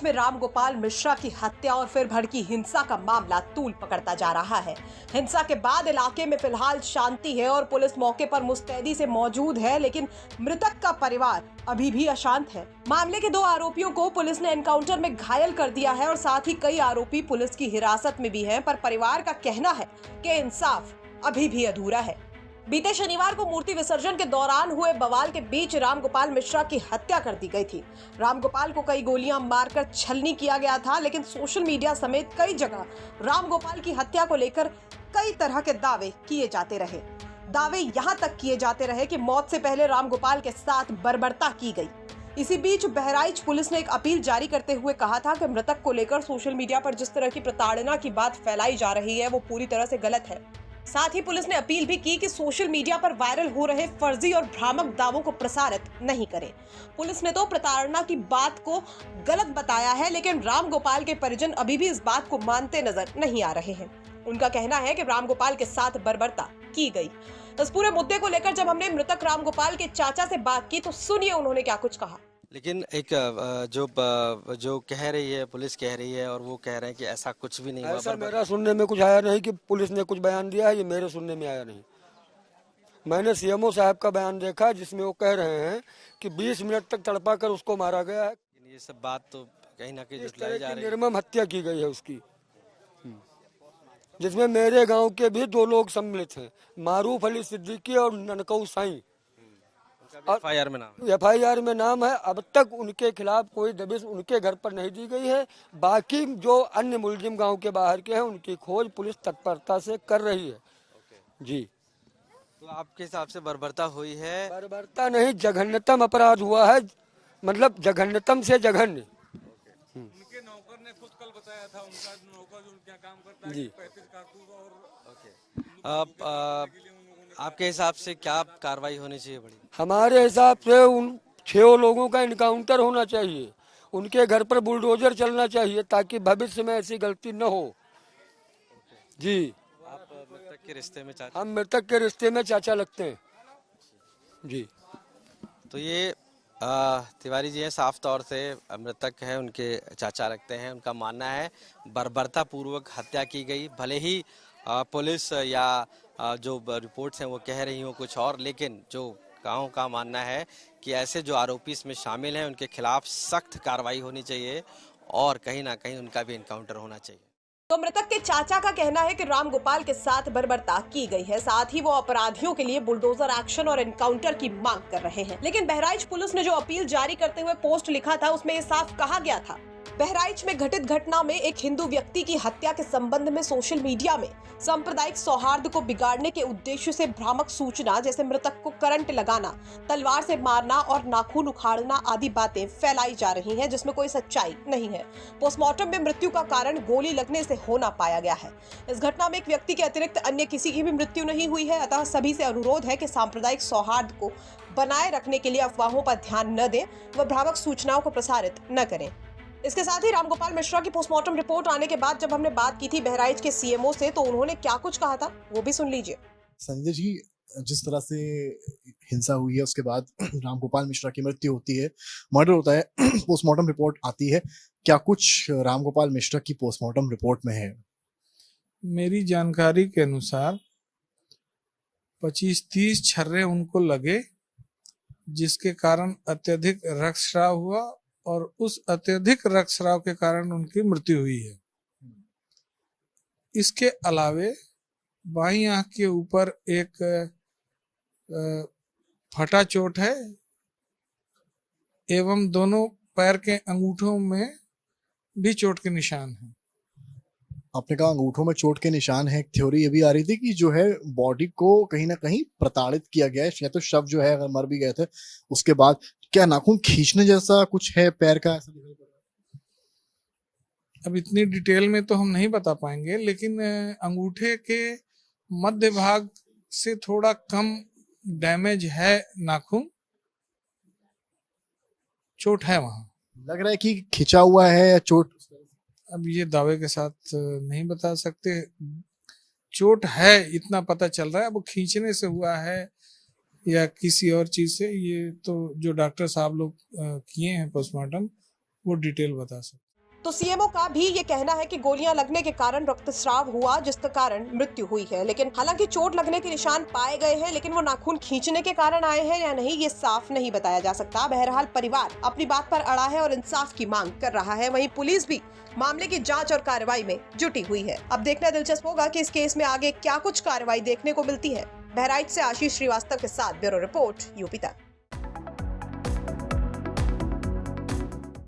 में रामगोपाल मिश्रा की हत्या और फिर भड़की हिंसा का मामला तूल पकड़ता जा रहा है। हिंसा के बाद इलाके में फिलहाल शांति है और पुलिस मौके पर मुस्तैदी से मौजूद है, लेकिन मृतक का परिवार अभी भी अशांत है। मामले के 2 आरोपियों को पुलिस ने एनकाउंटर में घायल कर दिया है और साथ ही कई आरोपी पुलिस की हिरासत में भी हैं, पर परिवार का कहना है कि इंसाफ अभी भी अधूरा है। बीते शनिवार को मूर्ति विसर्जन के दौरान हुए बवाल के बीच रामगोपाल मिश्रा की हत्या कर दी गई थी। रामगोपाल को कई गोलियां मारकर छलनी किया गया था, लेकिन सोशल मीडिया समेत कई जगह रामगोपाल की हत्या को लेकर कई तरह के दावे किए जाते रहे। दावे यहां तक किए जाते रहे कि मौत से पहले रामगोपाल के साथ बर्बरता की गई। इसी बीच बहराइच पुलिस ने एक अपील जारी करते हुए कहा था कि मृतक को लेकर सोशल मीडिया पर जिस तरह की प्रताड़ना की बात फैलाई जा रही है वो पूरी तरह से गलत है। साथ ही पुलिस ने अपील भी की कि सोशल मीडिया पर वायरल हो रहे फर्जी और भ्रामक दावों को प्रसारित नहीं करें। पुलिस ने तो प्रताड़ना की बात को गलत बताया है, लेकिन रामगोपाल के परिजन अभी भी इस बात को मानते नजर नहीं आ रहे हैं। उनका कहना है कि रामगोपाल के साथ बर्बरता की गई। इस पूरे मुद्दे को लेकर जब हमने मृतक रामगोपाल के चाचा से बात की तो सुनिए उन्होंने क्या कुछ कहा। लेकिन एक जो कह रही है, पुलिस कह रही है और वो कह रहे हैं कि ऐसा कुछ भी नहीं हुआ। ऐसा मेरा सुनने में कुछ आया नहीं कि पुलिस ने कुछ बयान दिया है, ये मेरे सुनने में आया नहीं। मैंने सीएमओ साहब का बयान देखा जिसमें वो कह रहे हैं कि 20 मिनट तक तड़पा कर उसको मारा गया है। ये सब बात तो कहीं ना कहीं इस जुटलाई तरह जा की रही है। निर्मम हत्या की गई है उसकी, जिसमें मेरे गांव के भी 2 लोग सम्मिलित हैं, मारूफ अली सिद्दीकी और ननकऊ साईं। एफआईआर में नाम है। अब तक उनके खिलाफ कोई दबिश उनके घर पर नहीं दी गई है। बाकी जो अन्य मुलजिम गांव के बाहर के हैं उनकी खोज पुलिस तत्परता से कर रही है। जी, तो आपके हिसाब से बर्बरता हुई है? बर्बरता नहीं, जघन्यतम अपराध हुआ है, मतलब जघन्यतम से जघन्य। उनके नौकर ने खुद कल बताया था, उनका नौकर जो उनके यहाँ काम करता है, जी। 35 कारतूस और आपके हिसाब से क्या कार्रवाई होनी चाहिए? बड़ी हमारे हिसाब से उन 6 लोगों का इनकाउंटर होना चाहिए, उनके घर पर बुलडोजर चलना चाहिए ताकि भविष्य में ऐसी गलती न हो। जी, आप मृतक के रिश्ते में चाचा? हम मृतक के रिश्ते में चाचा लगते हैं। जी, तो ये तिवारी जी हैं, साफ तौर से मृतक है, उनके चाचा लगते हैं। उनका मानना है बर्बरता पूर्वक हत्या की गई। भले ही पुलिस या जो रिपोर्ट्स हैं वो कह रही हो कुछ और, लेकिन जो गाँव का मानना है कि ऐसे जो आरोपी इसमें शामिल हैं उनके खिलाफ सख्त कार्रवाई होनी चाहिए और कहीं ना कहीं उनका भी इनकाउंटर होना चाहिए। तो मृतक के चाचा का कहना है कि रामगोपाल के साथ बर्बरता की गई है, साथ ही वो अपराधियों के लिए बुलडोजर एक्शन और एनकाउंटर की मांग कर रहे हैं। लेकिन बहराइच पुलिस ने जो अपील जारी करते हुए पोस्ट लिखा था उसमें ये साफ कहा गया था, बहराइच में घटित घटना में एक हिंदू व्यक्ति की हत्या के संबंध में सोशल मीडिया में सांप्रदायिक सौहार्द को बिगाड़ने के उद्देश्य से भ्रामक सूचना जैसे मृतक को करंट लगाना, तलवार से मारना और नाखून उखाड़ना आदि बातें फैलाई जा रही हैं, जिसमें कोई सच्चाई नहीं है। पोस्टमार्टम में मृत्यु का कारण गोली लगने से होना पाया गया है। इस घटना में एक व्यक्ति के अतिरिक्त अन्य किसी की भी मृत्यु नहीं हुई है। अतः सभी से अनुरोध है कि सांप्रदायिक सौहार्द को बनाए रखने के लिए अफवाहों पर ध्यान न दें व भ्रामक सूचनाओं को प्रसारित न करें। इसके साथ ही रामगोपाल मिश्रा की पोस्टमार्टम रिपोर्ट आने के बाद जब हमने बात की थी बहराइच के सीएमओ से तो उन्होंने क्या कुछ कहा था वो भी सुन लीजिए। संजय जी, जिस तरह से हिंसा हुई है उसके बाद रामगोपाल मिश्रा की मृत्यु होती है, मर्डर होता है, पोस्टमार्टम रिपोर्ट आती है, क्या कुछ रामगोपाल मिश्रा की पोस्टमार्टम रिपोर्ट में है? मेरी जानकारी के अनुसार 25-30 छर्रे उनको लगे, जिसके कारण अत्यधिक रक्तस्राव हुआ और उस अत्यधिक रक्तस्राव के कारण उनकी मृत्यु हुई है। इसके अलावे बाईं आंख के ऊपर एक फटा चोट है एवं दोनों पैर के अंगूठों में भी चोट के निशान हैं। आपने कहा अंगूठों में चोट के निशान है। एक थ्योरी ये भी आ रही थी कि जो है बॉडी को कहीं ना कहीं प्रताड़ित किया गया है, या तो शव जो है अगर मर भी गए थे उसके बाद क्या नाखून खींचने जैसा कुछ है पैर का, ऐसा दिखाई पड़ रहा है? अब इतनी डिटेल में तो हम नहीं बता पाएंगे, लेकिन अंगूठे के मध्य भाग से थोड़ा कम डैमेज है नाखून, चोट है वहां। लग रहा है कि खिंचा हुआ है या चोट? अब ये दावे के साथ नहीं बता सकते। चोट है इतना पता चल रहा है, अब खींचने से हुआ है या किसी और चीज से, ये तो जो डॉक्टर साहब लोग किए हैं पोस्टमार्टम वो डिटेल बता सकते। तो सीएमओ का भी ये कहना है कि गोलियां लगने के कारण रक्तस्राव हुआ, जिसके कारण मृत्यु हुई है। लेकिन हालांकि चोट लगने के निशान पाए गए हैं, लेकिन वो नाखून खींचने के कारण आए हैं या नहीं, ये साफ नहीं बताया जा सकता। बहरहाल परिवार अपनी बात पर अड़ा है और इंसाफ की मांग कर रहा है। वहीं पुलिस भी मामले की जांच और कार्रवाई में जुटी हुई है। अब देखना दिलचस्प होगा कि इस केस में आगे क्या कुछ कार्रवाई देखने को मिलती है। बहराइच से आशीष श्रीवास्तव के साथ ब्यूरो रिपोर्ट, यूपी तक।